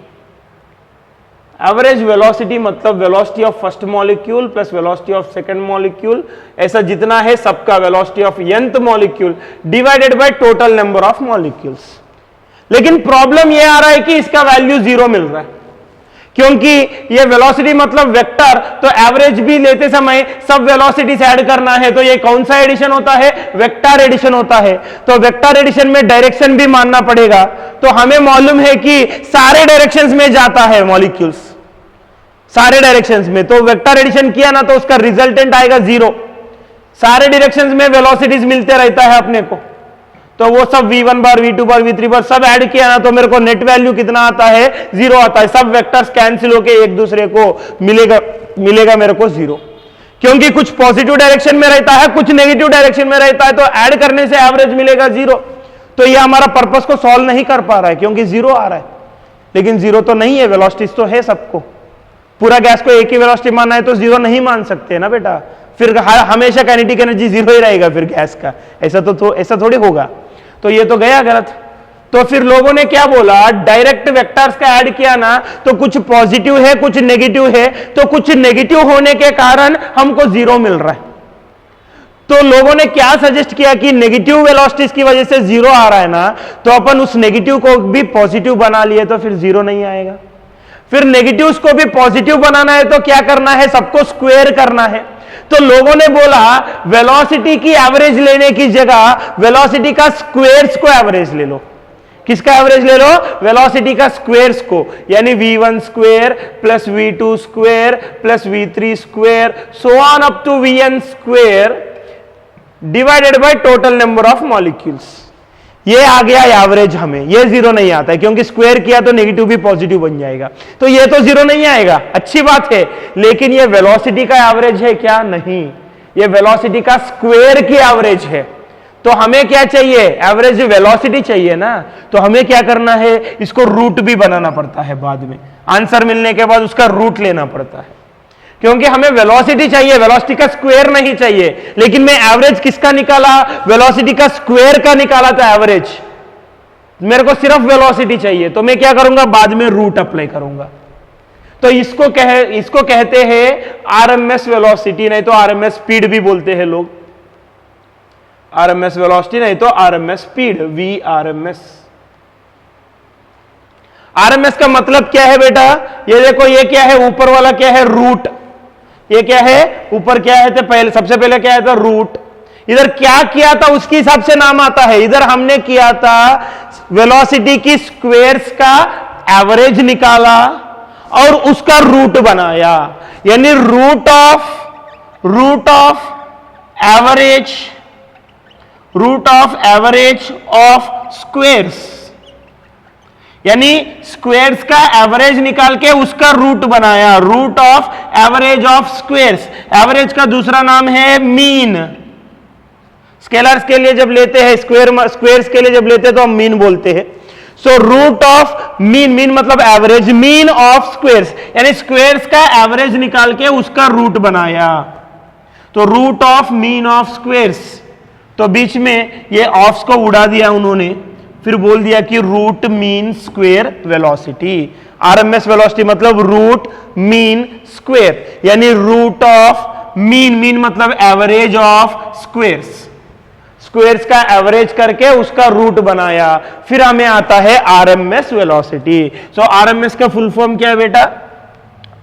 average velocity मतलब velocity of first molecule plus velocity of second molecule, ऐसा जितना है सबका velocity of nth molecule divided by total number of molecules. लेकिन प्रॉब्लम यह आ रहा है कि इसका वैल्यू 0 मिल रहा है, क्योंकि ये वेलोसिटी मतलब वेक्टर, तो एवरेज भी लेते समय सब वेलोसिटी से ऐड करना है। तो ये कौन सा एडिशन होता है, वेक्टर एडिशन होता है। तो वेक्टर एडिशन में डायरेक्शन भी मानना पड़ेगा। तो हमें मालूम है कि सारे डायरेक्शंस में जाता है मॉलिक्यूल्स, सारे डायरेक्शंस में। तो वेक्टर एडिशन किया ना तो उसका रिजल्टेंट आएगा 0। सारे डायरेक्शंस में वेलोसिटीज मिलते रहता है अपने को, तो वो सब v1 बार, v2 बार, v3 बार सब ऐड किया ना तो मेरे को नेट वैल्यू कितना आता है, 0 आता है। सब वेक्टर्स कैंसिल होके एक दूसरे को मिलेगा मेरे को 0, क्योंकि कुछ पॉजिटिव डायरेक्शन में रहता है, कुछ नेगेटिव डायरेक्शन में रहता है। तो ऐड करने से एवरेज मिलेगा 0। तो ये हमारा पर्पस को सॉल्व नहीं कर पा रहा है, क्योंकि 0 आ रहा है, लेकिन 0 तो नहीं है। वेलोसिटीज तो है सबको, पूरा गैस को एक ही वेलोसिटी मानना है तो 0 नहीं मान सकते ना बेटा। फिर हमेशा काइनेटिक एनर्जी 0 ही रहेगा फिर गैस का, ऐसा थोड़ी होगा। तो ये तो गया गलत। तो फिर लोगों ने क्या बोला, डायरेक्ट वेक्टर्स का ऐड किया ना तो कुछ पॉजिटिव है कुछ नेगेटिव है, तो कुछ नेगेटिव होने के कारण हमको 0 मिल रहा है। तो लोगों ने क्या सजेस्ट किया कि नेगेटिव वेलोसिटीज की वजह से 0 आ रहा है ना, तो अपन उस नेगेटिव को भी पॉजिटिव बना लिए तो फिर 0 नहीं आएगा। फिर नेगेटिव्स को भी पॉजिटिव बनाना है तो क्या करना है, सबको स्क्वायर करना है। तो लोगों ने बोला वेलोसिटी की एवरेज लेने की जगह वेलोसिटी का स्क्वायर्स को एवरेज ले लो। किसका एवरेज ले लो, वेलोसिटी का स्क्वायर्स को, यानी v1 square plus v2 square plus v3 square so on up to vn square divided by total number of molecules. ये आ गया एवरेज। हमें ये 0 नहीं आता है, क्योंकि स्क्वायर किया तो नेगेटिव भी पॉजिटिव बन जाएगा, तो ये तो 0 नहीं आएगा, अच्छी बात है। लेकिन ये वेलोसिटी का एवरेज है क्या? नहीं, ये वेलोसिटी का स्क्वायर की एवरेज है। तो हमें क्या चाहिए, एवरेज वेलोसिटी चाहिए ना। तो हमें क्या करना है, इसको रूट भी बनाना पड़ता है बाद में, आंसर मिलने के बाद उसका रूट लेना पड़ता है, क्योंकि हमें वेलोसिटी चाहिए, वेलोसिटी का स्क्वायर नहीं चाहिए। लेकिन मैं एवरेज किसका निकाला, वेलोसिटी का स्क्वायर का निकाला था एवरेज। मेरे को सिर्फ वेलोसिटी चाहिए, तो मैं क्या करूंगा, बाद में रूट अप्लाई करूंगा। तो इसको कहते हैं आरएमएस वेलोसिटी, नहीं तो आरएमएस स्पीड भी बोलते हैं लोग। आरएमएस वेलोसिटी नहीं तो आरएमएस स्पीड, वीआरएमएस। आरएमएस का मतलब क्या है बेटा, ये देखो, ये क्या है, ऊपर वाला क्या है, रूट। ये क्या है, ऊपर क्या है, तो पहले सबसे पहले क्या है, तो रूट। इधर क्या किया था उसके हिसाब से नाम आता है। इधर हमने किया था वेलोसिटी की स्क्वायर्स का एवरेज निकाला और उसका रूट बनाया, यानी root of average of squares. यानी स्क्वेयर्स का एवरेज निकाल के उसका रूट बनाया, root of average of squares. Average का दूसरा नाम है मीन। स्केलर्स के लिए जब लेते हैं, स्क्वेयर्स के लिए जब लेते हैं तो हम मीन बोलते हैं। So root of mean, mean मतलब एवरेज, मीन ऑफ स्क्वेयर्स, यानी स्क्वेयर्स का एवरेज निकाल के उसका रूट बनाया, तो root of mean of squares. तो बीच में ये ऑफ्स को उड़ा दिया उन्होंने, फिर बोल दिया कि root mean square velocity. RMS velocity मतलब रूट मीन स्क्वेयर, यानी रूट ऑफ मीन, मीन मतलब एवरेज ऑफ स्क्वेयर्स, स्क्वेयर्स का एवरेज करके उसका रूट बनाया, फिर हमें आता है आरएमएस वेलोसिटी। सो आरएमएस का फुल फॉर्म क्या है बेटा?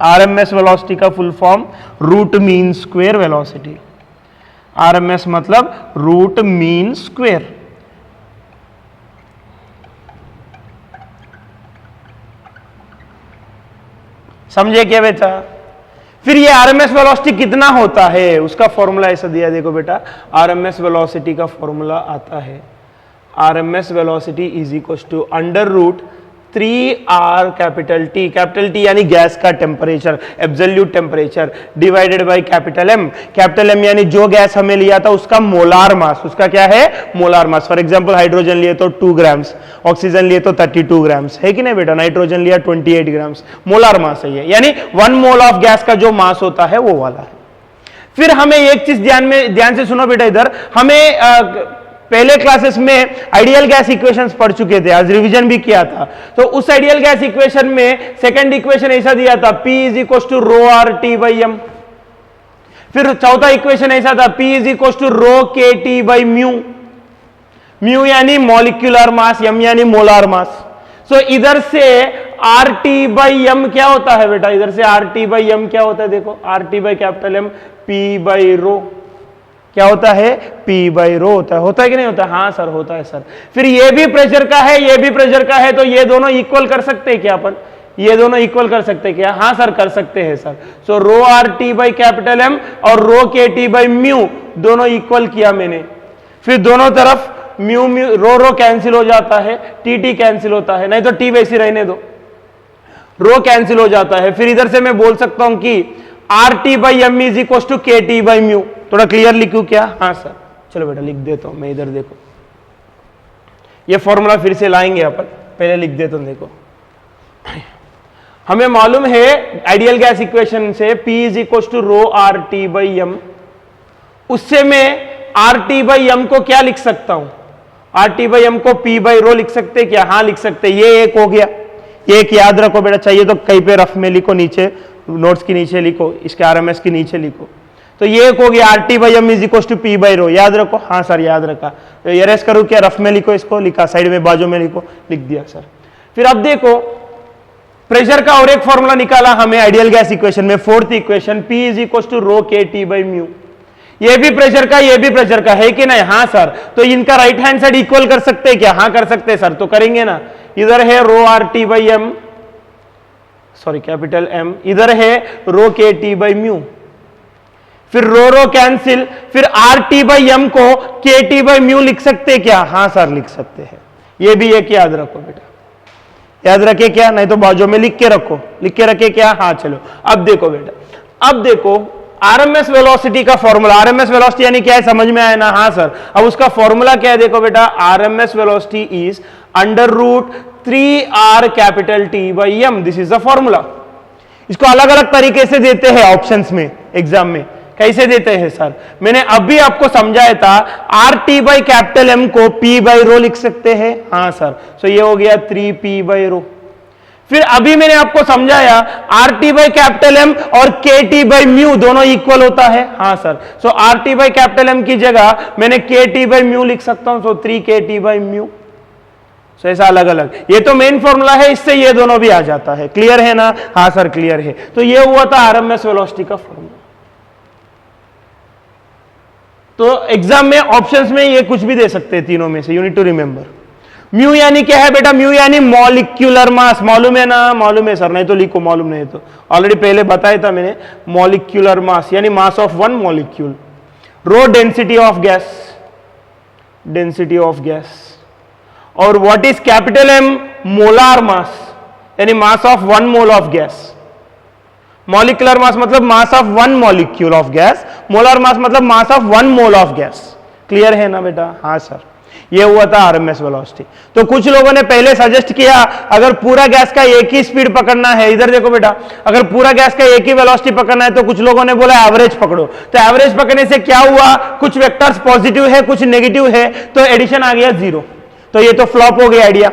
आरएमएस वेलोसिटी का full form root mean square velocity. RMS मतलब रूट मीन स्क्वेयर। समझे क्या बेटा? फिर ये आरएमएस वेलोसिटी कितना होता है, उसका फॉर्मूला ऐसा दिया, देखो बेटा, आरएमएस वेलोसिटी का फॉर्मूला आता है, RMS velocity is equal to under root 3R capital T यानी गैस का temperature, absolute temperature, divided by capital M यानी जो गैस हमें लिया था उसका मोलार मास, उसका क्या है? Molar mass. For example hydrogen लिए तो 2 ग्राम्स, ऑक्सीजन लिए तो 32 ग्राम्स, है कि नहीं बेटा? नाइट्रोजन लिया 28 ग्राम्स, मोलार मास है ये, यानी 1 मोल ऑफ गैस का जो मास होता है वो वाला है। फिर हमें एक चीज ध्यान से सुनो बेटा, इधर हमें पहले क्लासेस में आइडियल गैस इक्वेशंस पढ़ चुके थे, आज रिवीजन भी किया था। तो उस आइडियल गैस इक्वेशन में सेकंड इक्वेशन ऐसा दिया था, P is equal to rho R T by M. फिर चौथा इक्वेशन ऐसा था, P is equal to rho के टी बाई म्यू, म्यू यानी मॉलिक्यूलर मास, एम यानी मोलार मास। सो इधर से आर टी बाई एम क्या होता है बेटा? इधर से आर टी बाई एम क्या होता है? देखो, R T by capital M, P by rho क्या होता है? P बाई रो होता है कि नहीं होता? हाँ सर, होता है सर। फिर ये भी प्रेशर का है, ये भी प्रेशर का है, तो ये दोनों इक्वल कर सकते हैं क्या अपन? ये दोनों इक्वल कर सकते हैं क्या? हाँ सर, कर सकते हैं sir. So rho R T by capital M और रो के टी बाई म्यू दोनों इक्वल किया मैंने। फिर दोनों तरफ म्यू म्यू रो कैंसिल हो जाता है, टी कैंसिल होता है, नहीं तो टी वैसी रहने दो, रो कैंसिल हो जाता है। फिर इधर से मैं बोल सकता हूं कि R T by M is equal to K T by mu. थोड़ा क्लियर लिखूं क्या? हाँ सर, चलो बेटा लिख देता हूं मैं, इधर देखो, ये फॉर्मूला फिर से लाएंगे अपन, पहले लिख देता हूं। देखो, हमें मालूम है आइडियल गैस इक्वेशन से P is equal to rho R T by M, उससे मैं आर टी बाई एम को क्या लिख सकता हूं? आर टी बाई एम को P बाई रो लिख सकते क्या? हाँ लिख सकते। ये एक हो गया, ये एक याद रखो बेटा, चाहिए तो कहीं पे रफ में लिखो, नीचे नोट्स के नीचे लिखो, इसके आरएमएस के नीचे लिखो। तो ये एक हो गया, R T by M is equal to P by rho, याद रखो। हाँ सर, याद रखा। तो एरेस करूं क्या? रफ में लिखो, इसको लिखा, साइड में बाजू में लिखो, लिख दिया सर। फिर अब देखो, प्रेशर का और एक फॉर्मूला निकाला हमें आइडियल गैस इक्वेशन में, fourth equation, P is equal to rho के टी बाई म्यू। ये भी प्रेशर का, ये भी प्रेशर का है कि नहीं? हाँ सर। तो इनका राइट हैंड साइड इक्वल कर सकते हैं क्या? हाँ कर सकते हैं सर। तो करेंगे ना, इधर है rho R T by M, sorry capital M, इधर है रो के टी बाई म्यू, फिर रो कैंसिल, फिर आर टी बाई एम को के टी बाई म्यू लिख सकते क्या? हाँ सर, लिख सकते हैं। ये भी एक याद रखो बेटा, याद रखे क्या? नहीं तो बाजू में लिख के रखो, लिख के रखे क्या? हाँ चलो। अब देखो बेटा, अब देखो आरएमएस वेलोसिटी का फॉर्मूला, आरएमएस वेलोसिटी यानी क्या है, समझ में आया ना? हाँ सर। अब उसका फॉर्मूला क्या है? देखो बेटा, RMS velocity is under root 3R capital T by M, this is the formula. इसको अलग अलग तरीके से देते हैं ऑप्शंस में, एग्जाम में कैसे देते हैं सर? मैंने अभी आपको समझाया था, R T by capital M को P बाई रो लिख सकते हैं। हाँ सर। सो ये हो गया 3P बाई रो। फिर अभी मैंने आपको समझाया, R T by capital M और के टी बाई म्यू दोनों इक्वल होता है। हाँ sir. So R T by capital M की जगह मैंने के टी बाई म्यू लिख सकता हूं, सो 3KT बाई म्यू। सो ऐसा अलग अलग, ये तो मेन फॉर्मूला है, इससे ये दोनों भी आ जाता है। क्लियर है ना? हाँ सर, क्लियर है। तो ये हुआ था आरएमएस वेलोसिटी का फॉर्मूला। तो एग्जाम में ऑप्शंस में ये कुछ भी दे सकते हैं तीनों में से, you need to remember. Mu यानी क्या है बेटा? म्यू यानी मॉलिक्यूलर मास, मालूम है ना? मालूम है सर, नहीं तो लिखो, मालूम नहीं तो ऑलरेडी पहले बताया था मैंने। मॉलिक्यूलर मास यानी mass of one molecule. Rho density of gas, density of gas. और what is capital M? Molar mass, यानी mass of 1 mole of gas. Molecular mass मतलब mass of 1 molecule of gas, molar mass मतलब mass of 1 mole of gas. Clear है ना बेटा? हाँ sir, ये हुआ था आरएमएस वेलोसिटी। तो कुछ लोगों ने पहले सजेस्ट किया अगर पूरा गैस का एक ही स्पीड पकड़ना है, इधर देखो बेटा, अगर पूरा गैस का एक ही वेलोसिटी पकड़ना है तो कुछ लोगों ने बोला एवरेज पकड़ो। तो एवरेज पकड़ने से क्या हुआ, कुछ वेक्टर्स पॉजिटिव है कुछ नेगेटिव है, तो एडिशन आ गया 0। तो ये तो फ्लॉप हो गया आइडिया।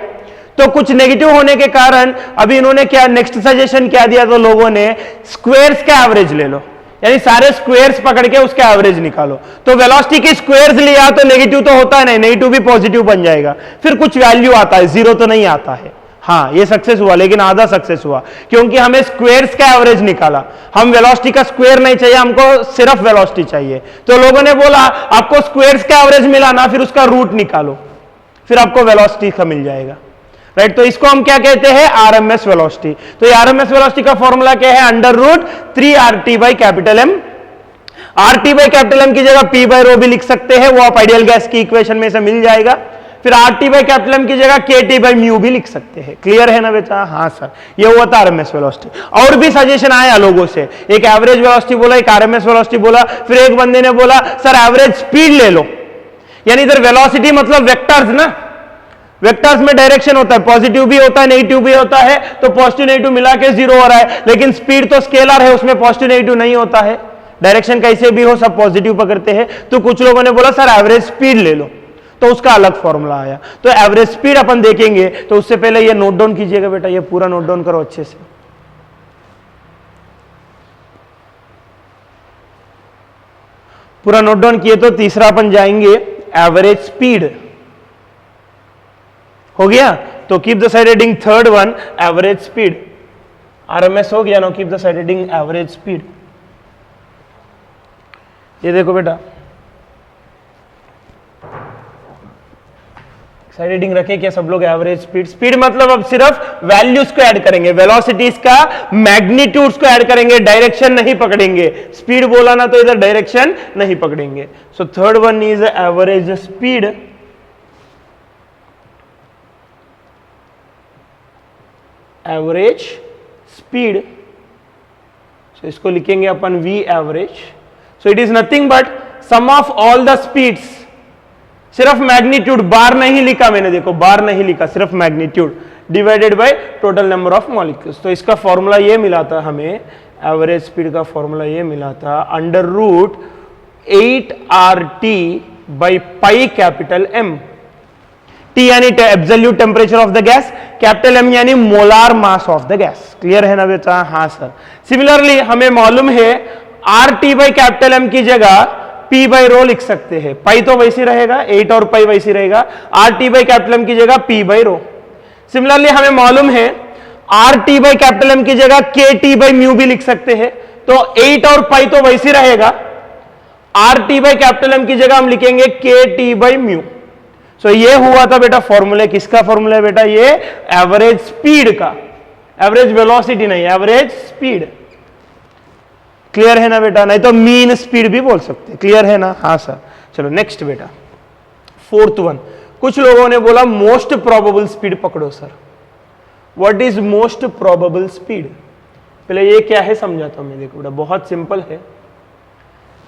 तो कुछ नेगेटिव होने के कारण अभी इन्होंने क्या नेक्स्ट सजेशन क्या दिया, तो लोगों ने स्क्वायर्स का एवरेज ले लो, यानी सारे स्क्वायर्स पकड़ के उसका एवरेज निकालो। तो वेलोसिटी के स्क्वायर्स लिया तो नेगेटिव तो होता है नहीं, नेगेटिव भी पॉजिटिव बन जाएगा, फिर कुछ वैल्यू आता है, 0 तो नहीं आता है। हाँ ये सक्सेस हुआ, लेकिन आधा सक्सेस हुआ, क्योंकि हमें स्क्वायर्स का एवरेज निकाला। हम वेलोसिटी का स्क्वायर नहीं चाहिए, हमको सिर्फ वेलोसिटी चाहिए। तो लोगों ने बोला आपको स्क्वायर्स का एवरेज मिला ना, फिर उसका रूट निकालो, फिर आपको वेलोसिटी का मिल जाएगा। राइट, तो इसको हम क्या कहते हैं, आरएमएस वेलोसिटी। तो ये आरएमएस वेलोसिटी का फॉर्मूला क्या है, √3RT by capital M. RT by capital M की जगह P बाई रो भी लिख सकते हैं, वो आप आइडियल गैस की इक्वेशन में से मिल जाएगा। फिर RT बाई कैपिटल एम की जगह KT बाई म्यू भी लिख सकते हैं। क्लियर है ना बेटा? हाँ सर, ये हुआ था आरएमएस वेलोसिटी। और भी सजेशन आया लोगों से, एक एवरेज वेलोसिटी बोला, एक आरएमएस वेलोसिटी बोला, फिर एक बंदे ने बोला सर एवरेज स्पीड ले लो, यानी इधर वेलोसिटी मतलब वेक्टर्स ना, वेक्टर्स में डायरेक्शन होता है, पॉजिटिव भी होता है नेगेटिव भी होता है, तो पॉजिटिव नेगेटिव मिला के 0 हो रहा है। लेकिन स्पीड तो स्केलर है, उसमें पॉजिटिव नेगेटिव नहीं होता है, डायरेक्शन कैसे भी हो सब पॉजिटिव पकड़ते हैं। तो कुछ लोगों ने बोला सर एवरेज स्पीड ले लो, तो उसका अलग फॉर्मूला आया। तो एवरेज स्पीड अपन देखेंगे, तो उससे पहले ये नोट डाउन कीजिएगा बेटा, ये पूरा नोट डाउन करो अच्छे से। पूरा नोट डाउन किए तो तीसरा अपन जाएंगे एवरेज स्पीड, हो गया। तो keep the side heading third one average speed, RMS हो गया ना, keep the side heading average speed. ये देखो बेटा, साइड हेडिंग रखे क्या सब लोग, एवरेज स्पीड। स्पीड मतलब अब सिर्फ वैल्यूज को ऐड करेंगे, वेलोसिटीज का मैग्नीट्यूड्स को ऐड करेंगे, डायरेक्शन नहीं पकड़ेंगे। स्पीड बोला ना तो इधर डायरेक्शन नहीं पकड़ेंगे। So third one is average speed. Average speed, so इसको लिखेंगे अपन V average. So it is nothing but sum of all the speeds, सिर्फ मैग्नीट्यूड, बार नहीं लिखा मैंने, देखो बार नहीं लिखा, सिर्फ magnitude divided by total number of molecules. तो इसका फॉर्मूला ये मिला था हमें, एवरेज स्पीड का फॉर्मूला ये मिला था √8RT by pi capital M। T यानी absolute temperature of the gas, capital M यानी molar mass of the gas. Clear है ना बेटा? हाँ सर। सिमिलरली हमें मालूम है RT बाई कैपिटल M की जगह P बाई रो लिख सकते हैं, पाई तो वैसी रहेगा, 8 और पाई वैसी रहेगा, RT बाई कैपिटल M की जगह P बाई रो। सिमिलरली हमें मालूम है RT बाई कैपिटल M की जगह KT बाई म्यू भी लिख सकते हैं, तो 8 और पाई तो वैसी रहेगा, RT बाई कैपिटल M की जगह हम लिखेंगे KT बाई म्यू। सो ये हुआ था बेटा फॉर्मूले, किसका फॉर्मूला है बेटा, ये एवरेज स्पीड का, एवरेज वेलोसिटी नहीं, एवरेज स्पीड। क्लियर है ना बेटा? नहीं तो मीन स्पीड भी बोल सकते। क्लियर है ना? हाँ सर। चलो नेक्स्ट बेटा, फोर्थ वन। कुछ लोगों ने बोला मोस्ट प्रोबेबल स्पीड पकड़ो sir. What is most probable speed? पहले ये क्या है समझाता हूं मैं। देखो बेटा बहुत सिंपल है,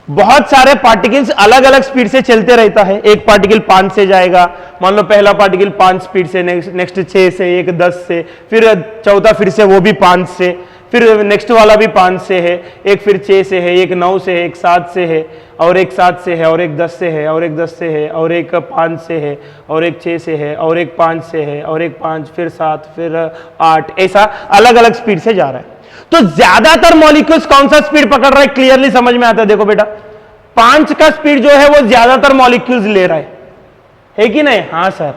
बहुत सारे पार्टिकल्स अलग अलग स्पीड से चलते रहता है। एक पार्टिकल 5 से जाएगा, मान लो पहला पार्टिकल 5 स्पीड से, नेक्स्ट 6 से, एक 10 से, फिर चौथा फिर से वो भी 5 से, फिर नेक्स्ट वाला भी 5 से है, एक फिर 6 से है, एक 9 से है, एक 7 से है, और एक 7 से है, और एक 10 से है, और एक 10 से है, और एक 5 से है, और एक 6 से है, और एक 5 से है, और एक 5, फिर 7, फिर 8, ऐसा अलग अलग स्पीड से जा रहा है। तो ज्यादातर मॉलिक्यूल्स कौन सा स्पीड पकड़ रहा है क्लियरली समझ में आता है। देखो बेटा 5 का स्पीड जो है वो ज्यादातर मॉलिक्यूल्स ले रहा है कि नहीं? हाँ सर,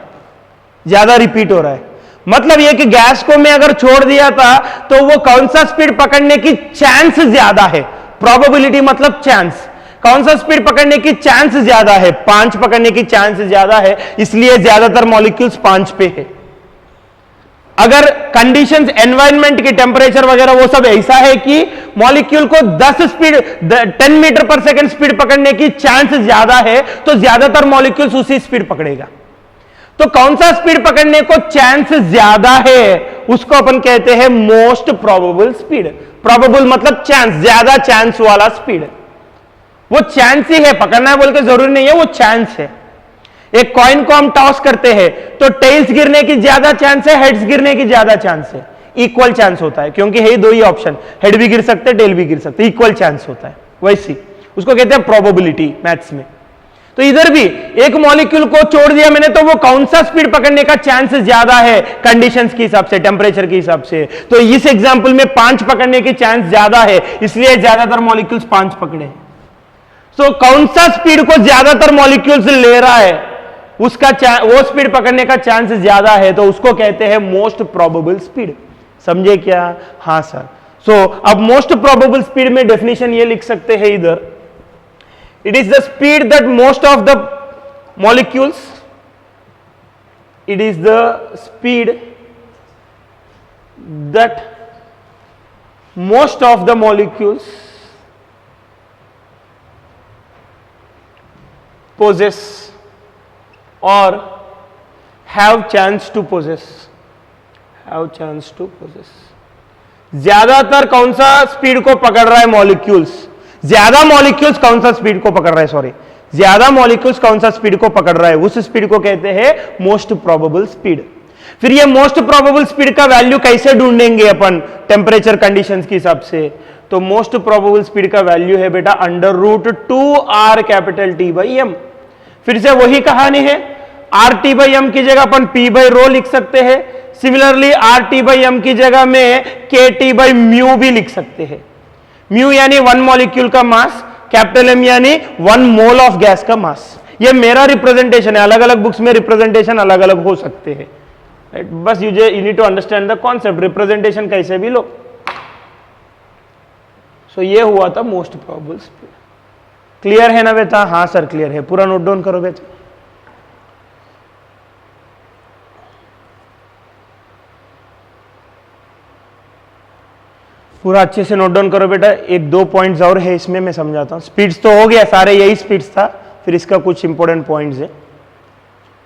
ज्यादा रिपीट हो रहा है। मतलब ये कि गैस को मैं अगर छोड़ दिया था तो वो कौन सा स्पीड पकड़ने की चांस ज्यादा है, प्रोबेबिलिटी मतलब चांस, कौन सा स्पीड पकड़ने की चांस ज्यादा है, 5 पकड़ने की चांस ज्यादा है, इसलिए ज्यादातर मॉलिक्यूल्स 5 पे है। अगर कंडीशंस एनवायरनमेंट की टेम्परेचर वगैरह वो सब ऐसा है कि मॉलिक्यूल को 10 मीटर पर सेकंड स्पीड पकड़ने की चांस ज्यादा है, तो ज्यादातर मॉलिक्यूल्स उसी स्पीड पकड़ेगा। तो कौन सा स्पीड पकड़ने को चांस ज्यादा है उसको अपन कहते हैं मोस्ट प्रोबेबल स्पीड। प्रोबेबल मतलब चांस, ज्यादा चांस वाला स्पीड। वो चांस ही है, पकड़ना है बोल के जरूरी नहीं है, वो चांस है। एक कॉइन को हम टॉस करते हैं तो टेल्स गिरने की ज्यादा चांस है, हेड्स गिरने की ज्यादा चांस है? इक्वल चांस होता है, क्योंकि है दो ही ऑप्शन, हेड भी गिर सकते टेल भी गिर सकते, इक्वल चांस होता है। वैसी उसको कहते हैं प्रोबेबिलिटी मैथ्स में। तो इधर भी एक मॉलिक्यूल को छोड़ दिया मैंने तो वो कौन सा स्पीड पकड़ने का चांस ज्यादा है कंडीशंस के हिसाब से, टेम्परेचर के हिसाब से। तो इस एग्जांपल में 5 पकड़ने की चांस ज्यादा है, इसलिए ज्यादातर मॉलिक्यूल्स 5 पकड़े। तो कौन सा स्पीड को ज्यादातर मॉलिक्यूल्स ले रहा है उसका वो स्पीड पकड़ने का चांस ज्यादा है, तो उसको कहते हैं मोस्ट प्रोबेबल स्पीड। समझे क्या? हां सर। सो अब मोस्ट प्रोबेबल स्पीड में डेफिनेशन ये लिख सकते हैं इधर, it is the speed that most of the molecules, it is the speed that most of the molecules possess or have chance to possess, have chance to possess। ज्यादातर कौन सा speed को पकड़ रहा है मॉलिक्यूल्स? ज्यादा मॉलिक्यूल्स कौन सा स्पीड को पकड़ रहा है, सॉरी, ज्यादा मॉलिक्यूल्स कौन सा स्पीड को पकड़ रहा है, उस स्पीड को कहते हैं मोस्ट प्रोबेबल स्पीड। फिर ये मोस्ट प्रोबेबल स्पीड का वैल्यू कैसे ढूंढेंगे अपन टेम्परेचर कंडीशंस के हिसाब से? तो मोस्ट प्रोबेबल स्पीड का वैल्यू है बेटा √2r capital T by m। फिर से वही कहानी है, RT बाई m की जगह अपन P बाई रो लिख सकते हैं। सिमिलरली RT बाई m की जगह में KT बाई म्यू भी लिख सकते हैं। म्यू यानी 1 मॉलिक्यूल का मास, कैपिटल M यानी 1 मोल ऑफ गैस का मास। ये मेरा रिप्रेजेंटेशन है, अलग अलग बुक्स में रिप्रेजेंटेशन अलग अलग हो सकते हैं, राइट? बस you need to understand the concept, representation कैसे भी लो। सो ये हुआ था मोस्ट प्रोबेबल स्पीड। क्लियर है ना बेटा? हाँ सर क्लियर है। पूरा नोट डाउन करो बेटा। पूरा अच्छे से नोट डाउन करो बेटा। 1-2 पॉइंट्स और है इसमें, मैं समझाता हूँ। स्पीड्स तो हो गया, सारे यही स्पीड्स था, फिर इसका कुछ इंपॉर्टेंट पॉइंट्स है।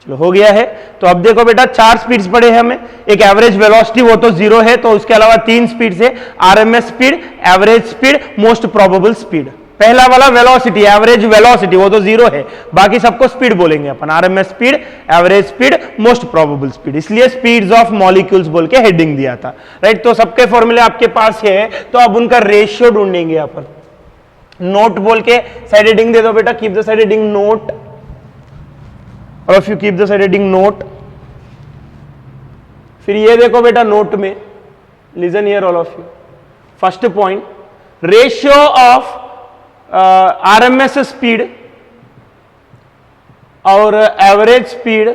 चलो हो गया है। तो अब देखो बेटा 4 स्पीड्स पड़े हैं हमें। एक एवरेज वेलोसिटी, वो तो 0 है, तो उसके अलावा 3 स्पीड्स है, RMS speed, average speed, most probable speed. पहला वाला वेलोसिटी, एवरेज वेलोसिटी, वो तो 0 है, बाकी सबको स्पीड बोलेंगे अपन, RMS speed, average speed, most probable speed. इसलिए स्पीड्स ऑफ मॉलिक्यूल्स बोल के हेडिंग दिया था, राइट? तो सबके फॉर्मूले आपके पास है, तो अब उनका रेशियो ढूंढेंगे अपन। नोट बोल के साइड हेडिंग दे दो बेटा, keep the side heading note, all of you keep the side heading note. फिर ये देखो बेटा नोट में, listen here all of you. First point, ratio of RMS speed और एवरेज स्पीड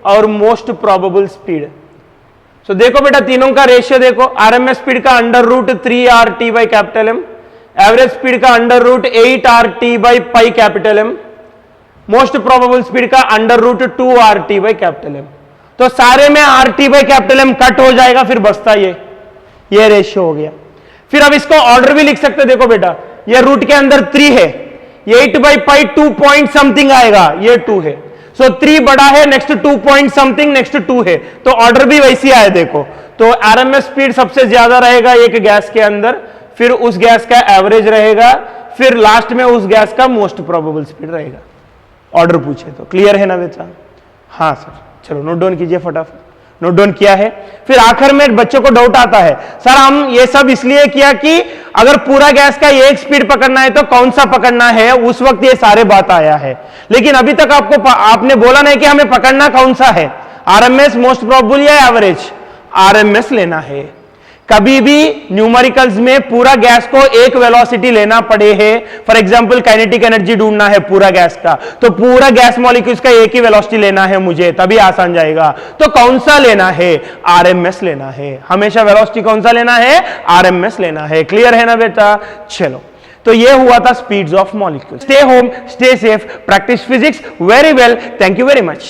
और मोस्ट प्रोबेबल स्पीड। सो देखो बेटा तीनों का रेशियो देखो, आरएमएस स्पीड का √3RT by capital M, average speed का √8RT by pi capital M, most probable speed का √2RT बाई कैपिटल M। तो सारे में RT by capital M cut हो जाएगा, फिर बचता ये रेशियो हो गया। फिर अब इसको ऑर्डर भी लिख सकते, देखो बेटा ये रूट के अंदर 3 है, 8 बाई पाई 2 पॉइंट समथिंग आएगा, ये 2 है। सो 3 बड़ा है, नेक्स्ट 2 पॉइंट समथिंग, नेक्स्ट 2 है, तो ऑर्डर भी वैसी आए देखो। तो आरएमएस स्पीड सबसे ज्यादा रहेगा एक गैस के अंदर, फिर उस गैस का एवरेज रहेगा, फिर लास्ट में उस गैस का मोस्ट प्रोबेबल स्पीड रहेगा, ऑर्डर पूछे तो। क्लियर है ना बेटा? हाँ सर। चलो नोट डाउन कीजिए फटाफट। नोट डाउन किया है? फिर आखिर में बच्चों को डाउट आता है, सर हम ये सब इसलिए किया कि अगर पूरा गैस का एक स्पीड पकड़ना है तो कौन सा पकड़ना है, उस वक्त ये सारे बात आया है। लेकिन अभी तक आपने बोला नहीं कि हमें पकड़ना कौन सा है, आरएमएस, मोस्ट प्रोबेबल या एवरेज? आरएमएस लेना है। कभी भी न्यूमेरिकल्स में पूरा गैस को एक वेलोसिटी लेना पड़े है, फॉर एग्जांपल काइनेटिक एनर्जी ढूंढना है पूरा गैस का, तो पूरा गैस मॉलिक्यूल्स का एक ही वेलोसिटी लेना है मुझे, तभी आसान जाएगा। तो कौन सा लेना है? आरएमएस लेना है। हमेशा वेलोसिटी कौन सा लेना है? आरएमएस लेना है। क्लियर है ना बेटा? चलो, तो ये हुआ था speeds of molecules. Stay home, stay safe, practice physics very well. Thank you very much.